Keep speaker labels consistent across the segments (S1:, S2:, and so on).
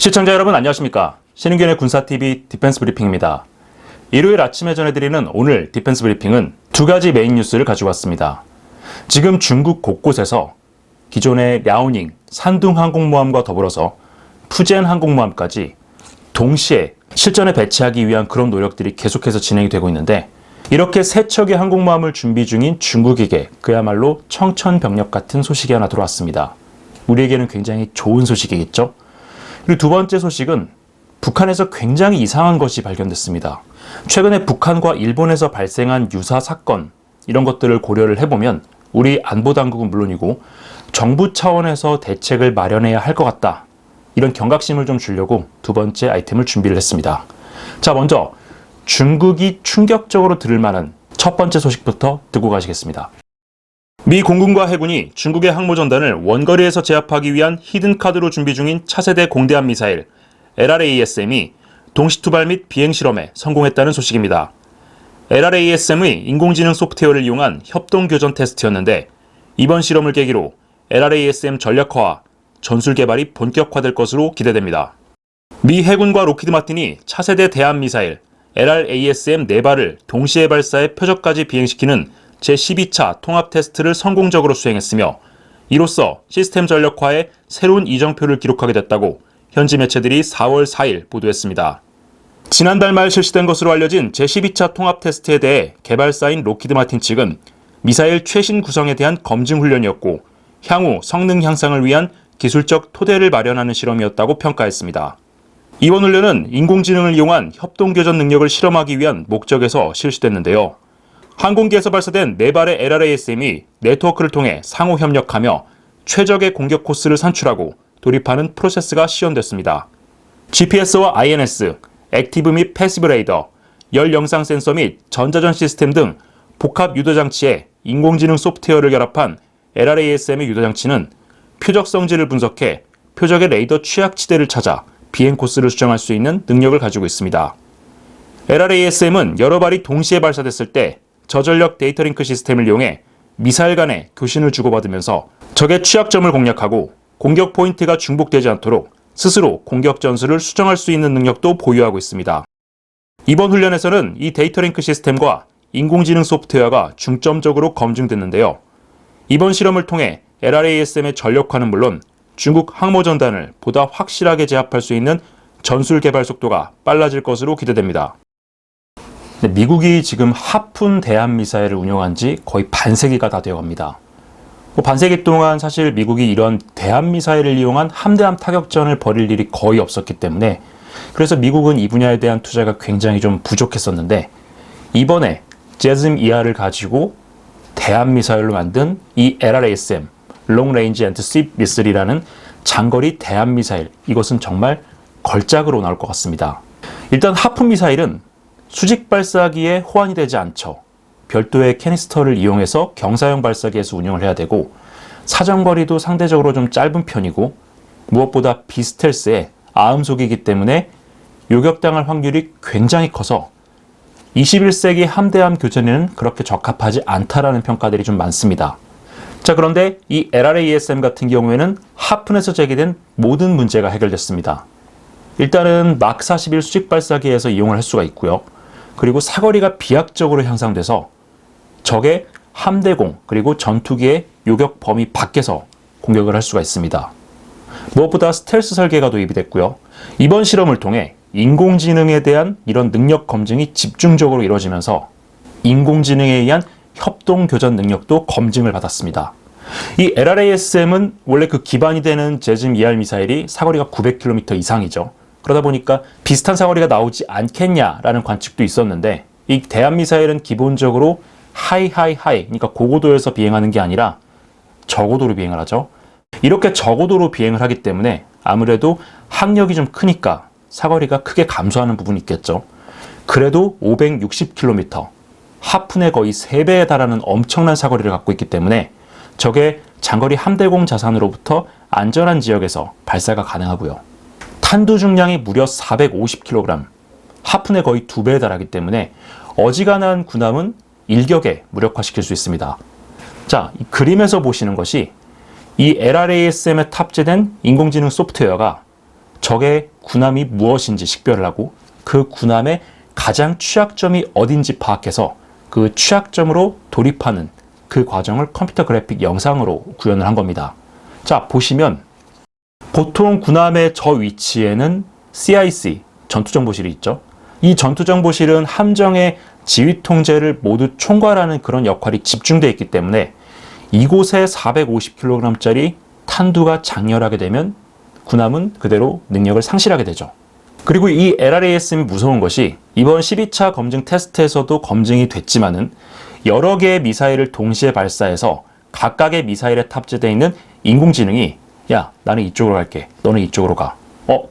S1: 시청자 여러분 안녕하십니까? 신흥균의 군사TV 디펜스 브리핑입니다. 일요일 아침에 전해드리는 오늘 디펜스 브리핑은 두 가지 메인 뉴스를 가지고 왔습니다. 지금 중국 곳곳에서 기존의 랴오닝, 산둥 항공모함과 더불어서 푸젠 항공모함까지 동시에 실전에 배치하기 위한 그런 노력들이 계속해서 진행이 되고 있는데, 이렇게 세 척의 항공모함을 준비 중인 중국에게 그야말로 청천벽력 같은 소식이 하나 들어왔습니다. 우리에게는 굉장히 좋은 소식이겠죠? 그리고 두 번째 소식은 북한에서 굉장히 이상한 것이 발견됐습니다. 최근에 북한과 일본에서 발생한 유사 사건, 이런 것들을 고려를 해보면 우리 안보당국은 물론이고 정부 차원에서 대책을 마련해야 할 것 같다, 이런 경각심을 좀 주려고 두 번째 아이템을 준비를 했습니다. 자, 먼저 중국이 충격적으로 들을 만한 첫 번째 소식부터 듣고 가시겠습니다. 미 공군과 해군이 중국의 항모전단을 원거리에서 제압하기 위한 히든카드로 준비 중인 차세대 공대함 미사일 LRASM이 동시투발 및 비행 실험에 성공했다는 소식입니다. LRASM의 인공지능 소프트웨어를 이용한 협동교전 테스트였는데, 이번 실험을 계기로 LRASM 전략화와 전술 개발이 본격화될 것으로 기대됩니다. 미 해군과 로키드 마틴이 차세대 대함 미사일 LRASM 4발을 동시에 발사해 표적까지 비행시키는 제12차 통합 테스트를 성공적으로 수행했으며, 이로써 시스템 전력화에 새로운 이정표를 기록하게 됐다고 현지 매체들이 4월 4일 보도했습니다. 지난달 말 실시된 것으로 알려진 제12차 통합 테스트에 대해 개발사인 로키드 마틴 측은 미사일 최신 구성에 대한 검증 훈련이었고, 향후 성능 향상을 위한 기술적 토대를 마련하는 실험이었다고 평가했습니다. 이번 훈련은 인공지능을 이용한 협동교전 능력을 실험하기 위한 목적에서 실시됐는데요. 항공기에서 발사된 4발의 LRASM이 네트워크를 통해 상호 협력하며 최적의 공격 코스를 산출하고 돌입하는 프로세스가 시연됐습니다. GPS와 INS, 액티브 및 패시브 레이더, 열 영상 센서 및 전자전 시스템 등 복합 유도장치에 인공지능 소프트웨어를 결합한 LRASM의 유도장치는 표적 성질을 분석해 표적의 레이더 취약지대를 찾아 비행 코스를 수정할 수 있는 능력을 가지고 있습니다. LRASM은 여러 발이 동시에 발사됐을 때 저전력 데이터 링크 시스템을 이용해 미사일 간의 교신을 주고받으면서 적의 취약점을 공략하고 공격 포인트가 중복되지 않도록 스스로 공격 전술을 수정할 수 있는 능력도 보유하고 있습니다. 이번 훈련에서는 이 데이터 링크 시스템과 인공지능 소프트웨어가 중점적으로 검증됐는데요. 이번 실험을 통해 LRASM의 전력화는 물론 중국 항모전단을 보다 확실하게 제압할 수 있는 전술 개발 속도가 빨라질 것으로 기대됩니다. 미국이 지금 하푼 대함 미사일을 운용한 지 거의 반세기가 다 되어갑니다. 반세기 동안 사실 미국이 이런 대함 미사일을 이용한 함대함 타격전을 벌일 일이 거의 없었기 때문에, 그래서 미국은 이 분야에 대한 투자가 굉장히 좀 부족했었는데, 이번에 제즘 ER을 가지고 대함 미사일로 만든 이 LRASM, Long Range Anti-Ship Missile이라는 장거리 대함 미사일, 이것은 정말 걸작으로 나올 것 같습니다. 일단 하푼 미사일은 수직 발사기에 호환이 되지 않죠. 별도의 캐니스터를 이용해서 경사형 발사기에서 운영을 해야 되고, 사정거리도 상대적으로 좀 짧은 편이고, 무엇보다 비스텔스의 아음속이기 때문에 요격당할 확률이 굉장히 커서 21세기 함대함 교전에는 그렇게 적합하지 않다라는 평가들이 좀 많습니다. 자, 그런데 이 LRASM 같은 경우에는 하푼에서 제기된 모든 문제가 해결됐습니다. 일단은 막 41 수직 발사기에서 이용을 할 수가 있고요. 그리고 사거리가 비약적으로 향상돼서 적의 함대공 그리고 전투기의 요격 범위 밖에서 공격을 할 수가 있습니다. 무엇보다 스텔스 설계가 도입이 됐고요. 이번 실험을 통해 인공지능에 대한 이런 능력 검증이 집중적으로 이루어지면서 인공지능에 의한 협동교전 능력도 검증을 받았습니다. 이 LRASM은 원래 그 기반이 되는 제즘 ER 미사일이 사거리가 900km 이상이죠. 그러다 보니까 비슷한 사거리가 나오지 않겠냐라는 관측도 있었는데, 이 대함 미사일은 기본적으로 하이, 그러니까 고고도에서 비행하는 게 아니라 저고도로 비행을 하죠. 이렇게 저고도로 비행을 하기 때문에 아무래도 항력이 좀 크니까 사거리가 크게 감소하는 부분이 있겠죠. 그래도 560km, 하푼의 거의 3배에 달하는 엄청난 사거리를 갖고 있기 때문에 적의 장거리 함대공 자산으로부터 안전한 지역에서 발사가 가능하고요. 탄두 중량이 무려 450kg, 하푼의 거의 2배에 달하기 때문에 어지간한 군함은 일격에 무력화시킬 수 있습니다. 자, 이 그림에서 보시는 것이 이 LRASM에 탑재된 인공지능 소프트웨어가 적의 군함이 무엇인지 식별을 하고 그 군함의 가장 취약점이 어딘지 파악해서 그 취약점으로 돌입하는 그 과정을 컴퓨터 그래픽 영상으로 구현을 한 겁니다. 자, 보시면 보통 군함의 저 위치에는 CIC, 전투정보실이 있죠. 이 전투정보실은 함정의 지휘 통제를 모두 총괄하는 그런 역할이 집중되어 있기 때문에 이곳에 450kg짜리 탄두가 장렬하게 되면 군함은 그대로 능력을 상실하게 되죠. 그리고 이 LRASM이 무서운 것이 이번 12차 검증 테스트에서도 검증이 됐지만은 여러 개의 미사일을 동시에 발사해서 각각의 미사일에 탑재되어 있는 인공지능이 야, 나는 이쪽으로 갈게. 너는 이쪽으로 가.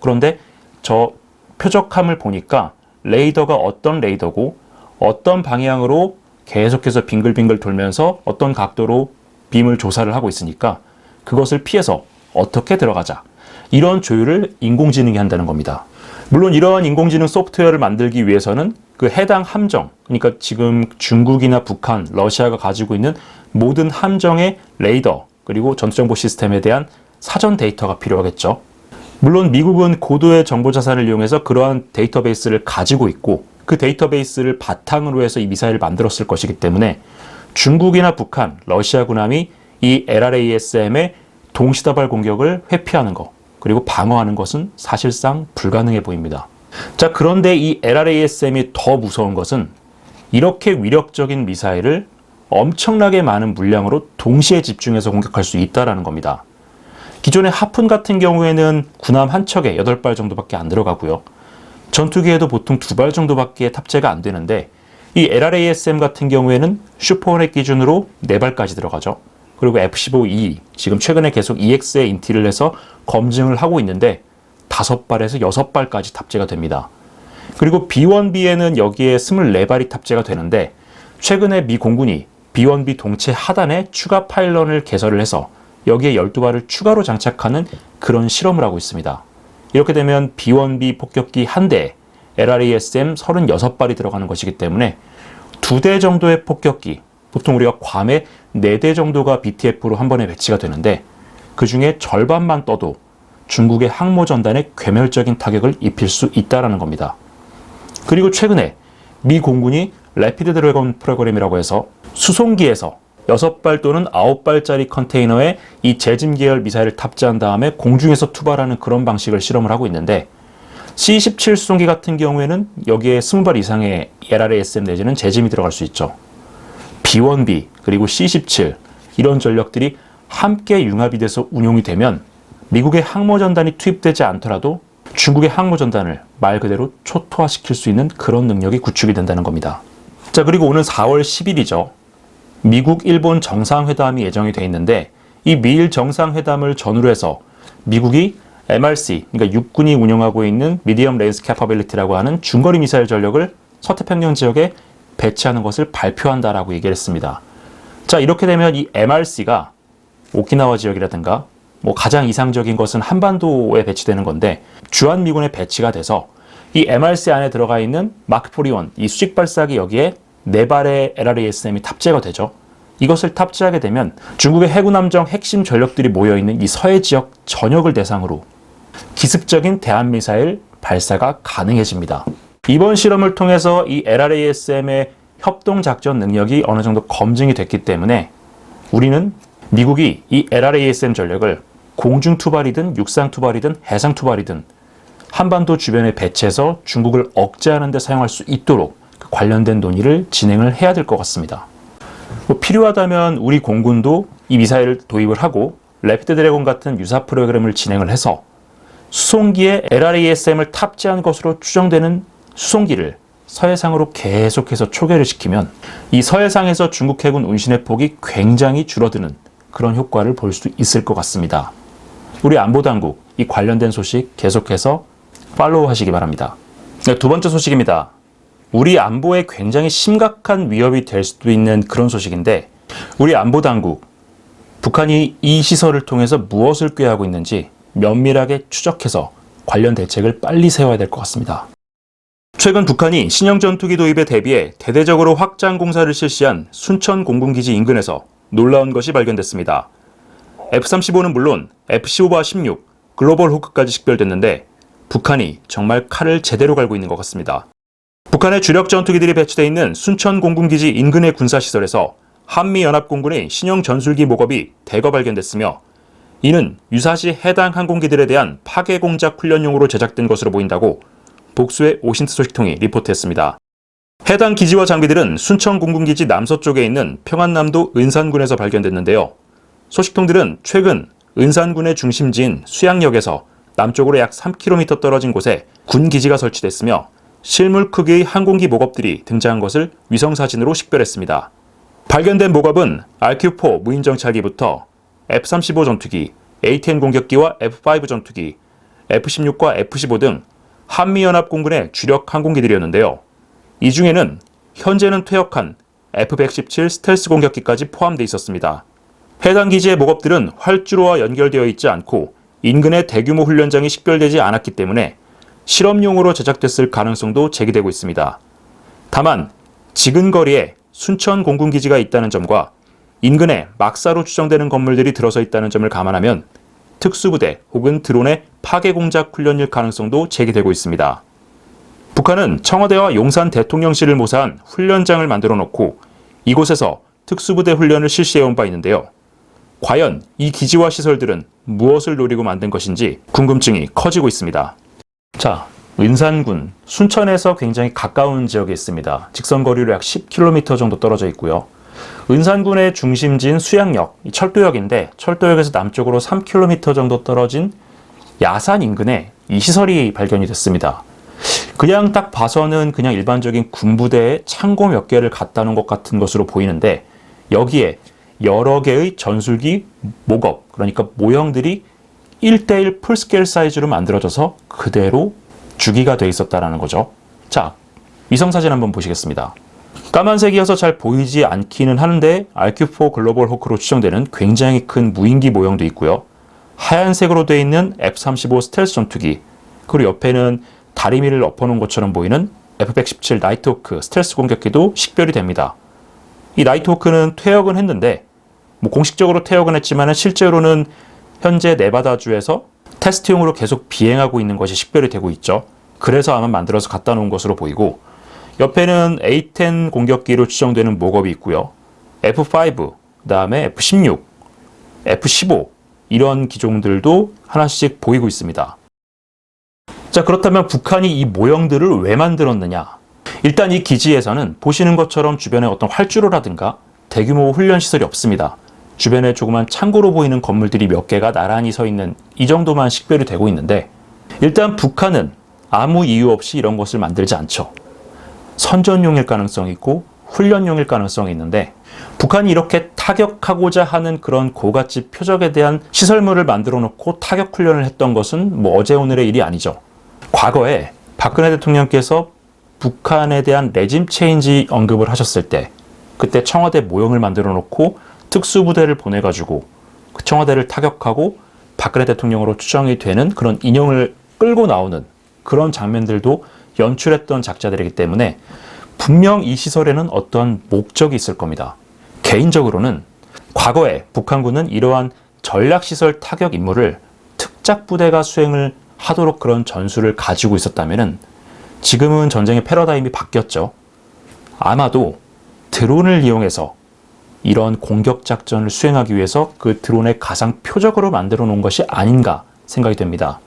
S1: 그런데 저 표적함을 보니까 레이더가 어떤 레이더고 어떤 방향으로 계속해서 빙글빙글 돌면서 어떤 각도로 빔을 조사를 하고 있으니까 그것을 피해서 어떻게 들어가자. 이런 조율을 인공지능이 한다는 겁니다. 물론 이러한 인공지능 소프트웨어를 만들기 위해서는 그 해당 함정, 그러니까 지금 중국이나 북한, 러시아가 가지고 있는 모든 함정의 레이더 그리고 전투정보 시스템에 대한 사전 데이터가 필요하겠죠. 물론 미국은 고도의 정보 자산을 이용해서 그러한 데이터베이스를 가지고 있고 그 데이터베이스를 바탕으로 해서 이 미사일을 만들었을 것이기 때문에 중국이나 북한, 러시아 군함이 이 LRASM의 동시다발 공격을 회피하는 것 그리고 방어하는 것은 사실상 불가능해 보입니다. 자, 그런데 이 LRASM이 더 무서운 것은 이렇게 위력적인 미사일을 엄청나게 많은 물량으로 동시에 집중해서 공격할 수 있다는 겁니다. 기존의 하푼 같은 경우에는 군함 한 척에 8발 정도밖에 안 들어가고요. 전투기에도 보통 2발 정도밖에 탑재가 안 되는데 이 LRASM 같은 경우에는 슈퍼호넷 기준으로 4발까지 들어가죠. 그리고 F-15E, 지금 최근에 계속 EX에 인티를 해서 검증을 하고 있는데 5발에서 6발까지 탑재가 됩니다. 그리고 B-1B에는 여기에 24발이 탑재가 되는데 최근에 미 공군이 B-1B 동체 하단에 추가 파일런을 개설을 해서 여기에 12발을 추가로 장착하는 그런 실험을 하고 있습니다. 이렇게 되면 B-1B 폭격기 한 대에 LRASM 36발이 들어가는 것이기 때문에 2대 정도의 폭격기, 보통 우리가 괌에 4대 정도가 BTF로 한 번에 배치가 되는데 그 중에 절반만 떠도 중국의 항모전단에 괴멸적인 타격을 입힐 수 있다는 겁니다. 그리고 최근에 미 공군이 래피드 드래곤 프로그램이라고 해서 수송기에서 6발 또는 9발짜리 컨테이너에 이 제짐 계열 미사일을 탑재한 다음에 공중에서 투발하는 그런 방식을 실험을 하고 있는데 C-17 수송기 같은 경우에는 여기에 20발 이상의 LRASM 내지는 제짐이 들어갈 수 있죠. B-1B 그리고 C-17 이런 전력들이 함께 융합이 돼서 운용이 되면 미국의 항모전단이 투입되지 않더라도 중국의 항모전단을 말 그대로 초토화시킬 수 있는 그런 능력이 구축이 된다는 겁니다. 자, 그리고 오늘 4월 10일이죠. 미국, 일본 정상회담이 예정이 돼 있는데 이 미일 정상회담을 전후로 해서 미국이 MRC, 그러니까 육군이 운영하고 있는 미디엄 레인지 캐퍼빌리티라고 하는 중거리 미사일 전력을 서태평양 지역에 배치하는 것을 발표한다라고 얘기를 했습니다. 자, 이렇게 되면 이 MRC가 오키나와 지역이라든가 가장 이상적인 것은 한반도에 배치되는 건데 주한미군에 배치가 돼서 이 MRC 안에 들어가 있는 마크 포리온, 이 수직 발사기 여기에 4발의 LRASM이 탑재가 되죠. 이것을 탑재하게 되면 중국의 해군 함정 핵심 전력들이 모여있는 이 서해 지역 전역을 대상으로 기습적인 대한미사일 발사가 가능해집니다. 이번 실험을 통해서 이 LRASM의 협동작전 능력이 어느 정도 검증이 됐기 때문에 우리는 미국이 이 LRASM 전력을 공중투발이든 육상투발이든 해상투발이든 한반도 주변에 배치해서 중국을 억제하는 데 사용할 수 있도록 관련된 논의를 진행을 해야 될 것 같습니다. 필요하다면 우리 공군도 이 미사일을 도입을 하고 래피드 드래곤 같은 유사 프로그램을 진행을 해서 수송기에 LRASM을 탑재한 것으로 추정되는 수송기를 서해상으로 계속해서 초계를 시키면 이 서해상에서 중국 해군 운신의 폭이 굉장히 줄어드는 그런 효과를 볼 수 있을 것 같습니다. 우리 안보당국 이 관련된 소식 계속해서 팔로우 하시기 바랍니다. 네, 두 번째 소식입니다. 우리 안보에 굉장히 심각한 위협이 될 수도 있는 그런 소식인데 우리 안보당국, 북한이 이 시설을 통해서 무엇을 꾀하고 있는지 면밀하게 추적해서 관련 대책을 빨리 세워야 될 것 같습니다. 최근 북한이 신형 전투기 도입에 대비해 대대적으로 확장 공사를 실시한 순천 공군기지 인근에서 놀라운 것이 발견됐습니다. F-35는 물론 F-15와 16, 글로벌 호크까지 식별됐는데 북한이 정말 칼을 제대로 갈고 있는 것 같습니다. 북한의 주력 전투기들이 배치되어 있는 순천 공군기지 인근의 군사시설에서 한미연합공군의 신형 전술기 모급이 대거 발견됐으며 이는 유사시 해당 항공기들에 대한 파괴 공작 훈련용으로 제작된 것으로 보인다고 복수의 오신트 소식통이 리포트했습니다. 해당 기지와 장비들은 순천 공군기지 남서쪽에 있는 평안남도 은산군에서 발견됐는데요. 소식통들은 최근 은산군의 중심지인 수양역에서 남쪽으로 약 3km 떨어진 곳에 군기지가 설치됐으며 실물 크기의 항공기 모급들이 등장한 것을 위성사진으로 식별했습니다. 발견된 모급은 RQ-4 무인정찰기부터 F-35 전투기, A-10 공격기와 F-5 전투기, F-16과 F-15 등 한미연합공군의 주력 항공기들이었는데요. 이 중에는 현재는 퇴역한 F-117 스텔스 공격기까지 포함되어 있었습니다. 해당 기지의 모급들은 활주로와 연결되어 있지 않고 인근의 대규모 훈련장이 식별되지 않았기 때문에 실험용으로 제작됐을 가능성도 제기되고 있습니다. 다만 지근거리에 순천 공군기지가 있다는 점과 인근에 막사로 추정되는 건물들이 들어서 있다는 점을 감안하면 특수부대 혹은 드론의 파괴 공작 훈련일 가능성도 제기되고 있습니다. 북한은 청와대와 용산 대통령실을 모사한 훈련장을 만들어 놓고 이곳에서 특수부대 훈련을 실시해온 바 있는데요. 과연 이 기지와 시설들은 무엇을 노리고 만든 것인지 궁금증이 커지고 있습니다. 자, 은산군, 순천에서 굉장히 가까운 지역에 있습니다. 직선거리로 약 10km 정도 떨어져 있고요. 은산군의 중심지인 수양역, 철도역인데 철도역에서 남쪽으로 3km 정도 떨어진 야산 인근에 이 시설이 발견이 됐습니다. 그냥 딱 봐서는 그냥 일반적인 군부대에 창고 몇 개를 갖다 놓은 것 같은 것으로 보이는데 여기에 여러 개의 전술기 모급, 그러니까 모형들이 1:1 풀스케일 사이즈로 만들어져서 그대로 주기가 돼 있었다는 거죠. 자, 위성사진 한번 보시겠습니다. 까만색이어서 잘 보이지 않기는 하는데 RQ-4 글로벌 호크로 추정되는 굉장히 큰 무인기 모형도 있고요. 하얀색으로 되어 있는 F-35 스텔스 전투기, 그리고 옆에는 다리미를 엎어놓은 것처럼 보이는 F-117 나이트호크 스텔스 공격기도 식별이 됩니다. 이 나이트호크는 퇴역은 했는데 공식적으로 퇴역은 했지만 실제로는 현재 네바다주에서 테스트용으로 계속 비행하고 있는 것이 식별이 되고 있죠. 그래서 아마 만들어서 갖다 놓은 것으로 보이고 옆에는 A-10 공격기로 추정되는 모급이 있고요. F-5, 그 다음에 F-16, F-15 이런 기종들도 하나씩 보이고 있습니다. 자, 그렇다면 북한이 이 모형들을 왜 만들었느냐? 일단 이 기지에서는 보시는 것처럼 주변에 어떤 활주로라든가 대규모 훈련시설이 없습니다. 주변에 조그만 창고로 보이는 건물들이 몇 개가 나란히 서 있는 이 정도만 식별이 되고 있는데 일단 북한은 아무 이유 없이 이런 것을 만들지 않죠. 선전용일 가능성이 있고 훈련용일 가능성이 있는데 북한이 이렇게 타격하고자 하는 그런 고가치 표적에 대한 시설물을 만들어 놓고 타격 훈련을 했던 것은 어제 오늘의 일이 아니죠. 과거에 박근혜 대통령께서 북한에 대한 레짐 체인지 언급을 하셨을 때 그때 청와대 모형을 만들어 놓고 특수부대를 보내가지고 그 청와대를 타격하고 박근혜 대통령으로 추정이 되는 그런 인형을 끌고 나오는 그런 장면들도 연출했던 작자들이기 때문에 분명 이 시설에는 어떤 목적이 있을 겁니다. 개인적으로는 과거에 북한군은 이러한 전략시설 타격 임무를 특작부대가 수행을 하도록 그런 전술을 가지고 있었다면 지금은 전쟁의 패러다임이 바뀌었죠. 아마도 드론을 이용해서 이런 공격 작전을 수행하기 위해서 그 드론의 가상 표적으로 만들어 놓은 것이 아닌가 생각이 됩니다.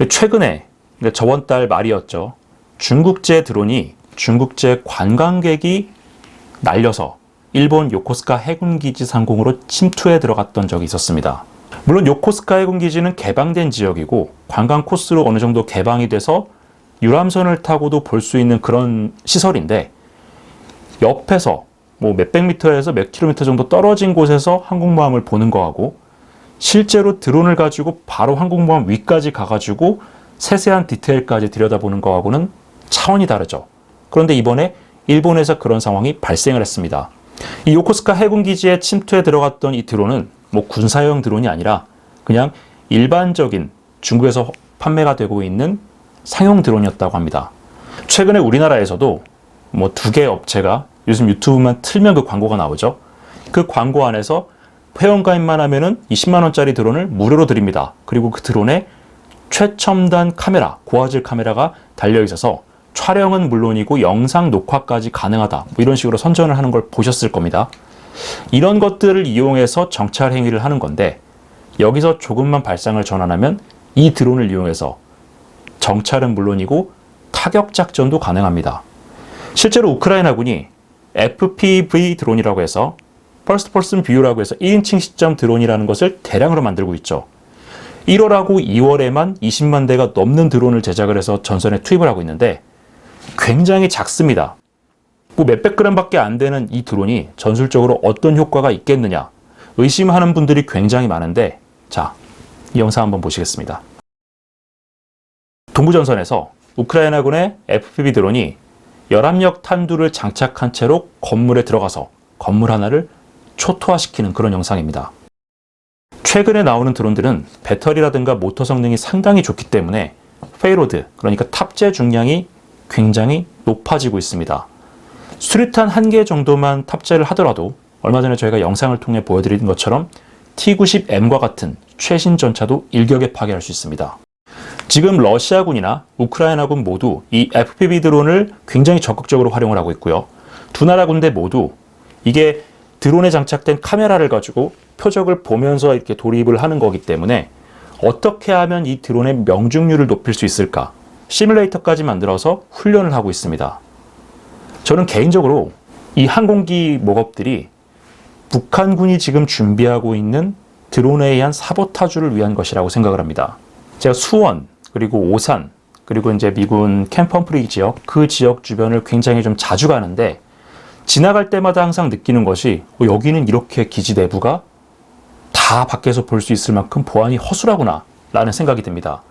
S1: 최근에 저번 달 말이었죠. 중국제 드론이 중국제 관광객이 날려서 일본 요코스카 해군기지 상공으로 침투해 들어갔던 적이 있었습니다. 물론 요코스카 해군기지는 개방된 지역이고 관광 코스로 어느 정도 개방이 돼서 유람선을 타고도 볼 수 있는 그런 시설인데 옆에서 몇백 미터에서 몇 킬로미터 정도 떨어진 곳에서 항공모함을 보는 거하고 실제로 드론을 가지고 바로 항공모함 위까지 가가지고 세세한 디테일까지 들여다보는 거하고는 차원이 다르죠. 그런데 이번에 일본에서 그런 상황이 발생을 했습니다. 이 요코스카 해군기지에 침투해 들어갔던 이 드론은 군사용 드론이 아니라 그냥 일반적인 중국에서 판매가 되고 있는 상용 드론이었다고 합니다. 최근에 우리나라에서도 2개 업체가 요즘 유튜브만 틀면 그 광고가 나오죠. 그 광고 안에서 회원가입만 하면은 20만 원짜리 드론을 무료로 드립니다. 그리고 그 드론에 최첨단 카메라, 고화질 카메라가 달려 있어서 촬영은 물론이고 영상 녹화까지 가능하다. 뭐 이런 식으로 선전을 하는 걸 보셨을 겁니다. 이런 것들을 이용해서 정찰 행위를 하는 건데 여기서 조금만 발상을 전환하면 이 드론을 이용해서 정찰은 물론이고 타격 작전도 가능합니다. 실제로 우크라이나군이 FPV 드론이라고 해서 퍼스트 퍼슨 뷰라고 해서 1인칭 시점 드론이라는 것을 대량으로 만들고 있죠. 1월하고 2월에만 20만 대가 넘는 드론을 제작을 해서 전선에 투입을 하고 있는데 굉장히 작습니다. 뭐 몇백 그램밖에 안 되는 이 드론이 전술적으로 어떤 효과가 있겠느냐 의심하는 분들이 굉장히 많은데 자, 이 영상 한번 보시겠습니다. 동부전선에서 우크라이나군의 FPV 드론이 열압력 탄두를 장착한 채로 건물에 들어가서 건물 하나를 초토화시키는 그런 영상입니다. 최근에 나오는 드론들은 배터리라든가 모터 성능이 상당히 좋기 때문에 페이로드, 그러니까 탑재 중량이 굉장히 높아지고 있습니다. 수류탄 1개 정도만 탑재를 하더라도 얼마 전에 저희가 영상을 통해 보여드린 것처럼 T-90M과 같은 최신 전차도 일격에 파괴할 수 있습니다. 지금 러시아군이나 우크라이나군 모두 이 FPV 드론을 굉장히 적극적으로 활용을 하고 있고요. 두 나라 군대 모두 이게 드론에 장착된 카메라를 가지고 표적을 보면서 이렇게 돌입을 하는 거기 때문에 어떻게 하면 이 드론의 명중률을 높일 수 있을까? 시뮬레이터까지 만들어서 훈련을 하고 있습니다. 저는 개인적으로 이 항공기 모급들이 북한군이 지금 준비하고 있는 드론에 의한 사보타주를 위한 것이라고 생각을 합니다. 제가 수원, 그리고 오산, 그리고 이제 미군 캠프 험프리 지역, 그 지역 주변을 굉장히 좀 자주 가는데 지나갈 때마다 항상 느끼는 것이 여기는 이렇게 기지 내부가 다 밖에서 볼 수 있을 만큼 보안이 허술하구나 라는 생각이 듭니다.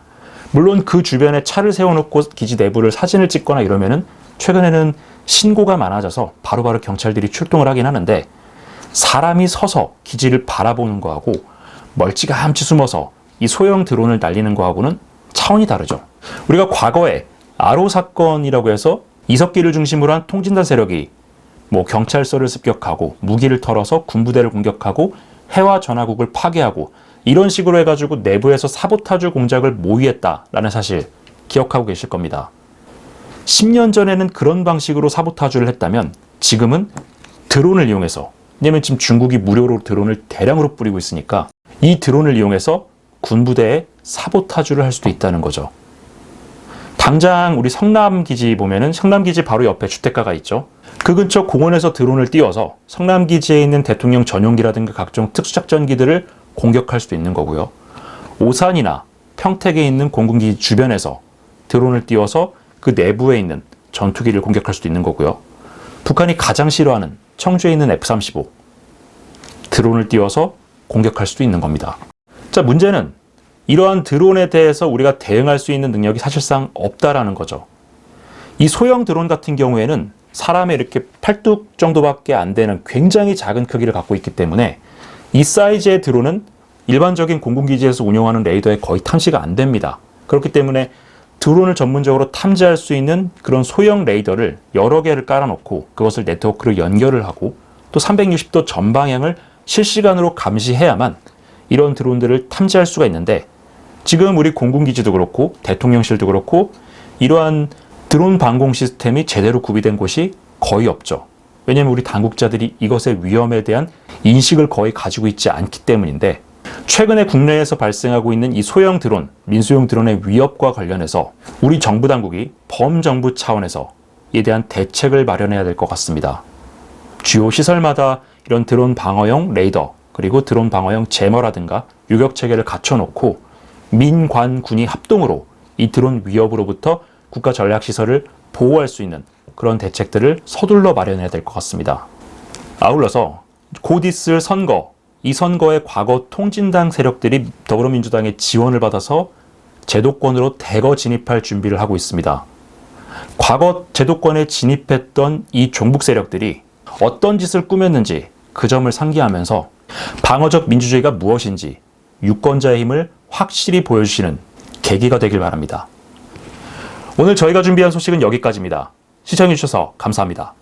S1: 물론 그 주변에 차를 세워놓고 기지 내부를 사진을 찍거나 이러면은 최근에는 신고가 많아져서 바로바로 경찰들이 출동을 하긴 하는데 사람이 서서 기지를 바라보는 거하고 멀찌감치 숨어서 이 소형 드론을 날리는 거하고는 차원이 다르죠. 우리가 과거에 아로 사건이라고 해서 이석기를 중심으로 한 통진단 세력이 뭐 경찰서를 습격하고 무기를 털어서 군부대를 공격하고 해와 전화국을 파괴하고 이런 식으로 해가지고 내부에서 사보타주 공작을 모의했다라는 사실 기억하고 계실 겁니다. 10년 전에는 그런 방식으로 사보타주를 했다면 지금은 드론을 이용해서, 왜냐면 지금 중국이 무료로 드론을 대량으로 뿌리고 있으니까 이 드론을 이용해서 군부대에 사보타주를 할 수도 있다는 거죠. 당장 우리 성남기지 보면은 성남기지 바로 옆에 주택가가 있죠. 그 근처 공원에서 드론을 띄워서 성남기지에 있는 대통령 전용기라든가 각종 특수작전기들을 공격할 수도 있는 거고요. 오산이나 평택에 있는 공군기지 주변에서 드론을 띄워서 그 내부에 있는 전투기를 공격할 수도 있는 거고요. 북한이 가장 싫어하는 청주에 있는 F-35 드론을 띄워서 공격할 수도 있는 겁니다. 자, 문제는 이러한 드론에 대해서 우리가 대응할 수 있는 능력이 사실상 없다라는 거죠. 이 소형 드론 같은 경우에는 사람의 이렇게 팔뚝 정도밖에 안 되는 굉장히 작은 크기를 갖고 있기 때문에 이 사이즈의 드론은 일반적인 공군기지에서 운용하는 레이더에 거의 탐지가 안 됩니다. 그렇기 때문에 드론을 전문적으로 탐지할 수 있는 그런 소형 레이더를 여러 개를 깔아놓고 그것을 네트워크로 연결을 하고 또 360도 전방향을 실시간으로 감시해야만 이런 드론들을 탐지할 수가 있는데 지금 우리 공군기지도 그렇고 대통령실도 그렇고 이러한 드론 방공 시스템이 제대로 구비된 곳이 거의 없죠. 왜냐하면 우리 당국자들이 이것의 위험에 대한 인식을 거의 가지고 있지 않기 때문인데 최근에 국내에서 발생하고 있는 이 소형 드론, 민수용 드론의 위협과 관련해서 우리 정부 당국이 범정부 차원에서 이에 대한 대책을 마련해야 될 것 같습니다. 주요 시설마다 이런 드론 방어용 레이더 그리고 드론 방어용 제머라든가 유격 체계를 갖춰놓고 민관군이 합동으로 이 드론 위협으로부터 국가 전략 시설을 보호할 수 있는 그런 대책들을 서둘러 마련해야 될 것 같습니다. 아울러서 곧 있을 선거, 이 선거에 과거 통진당 세력들이 더불어민주당의 지원을 받아서 제도권으로 대거 진입할 준비를 하고 있습니다. 과거 제도권에 진입했던 이 종북 세력들이 어떤 짓을 꾸몄는지 그 점을 상기하면서 방어적 민주주의가 무엇인지 유권자의 힘을 확실히 보여주시는 계기가 되길 바랍니다. 오늘 저희가 준비한 소식은 여기까지입니다. 시청해주셔서 감사합니다.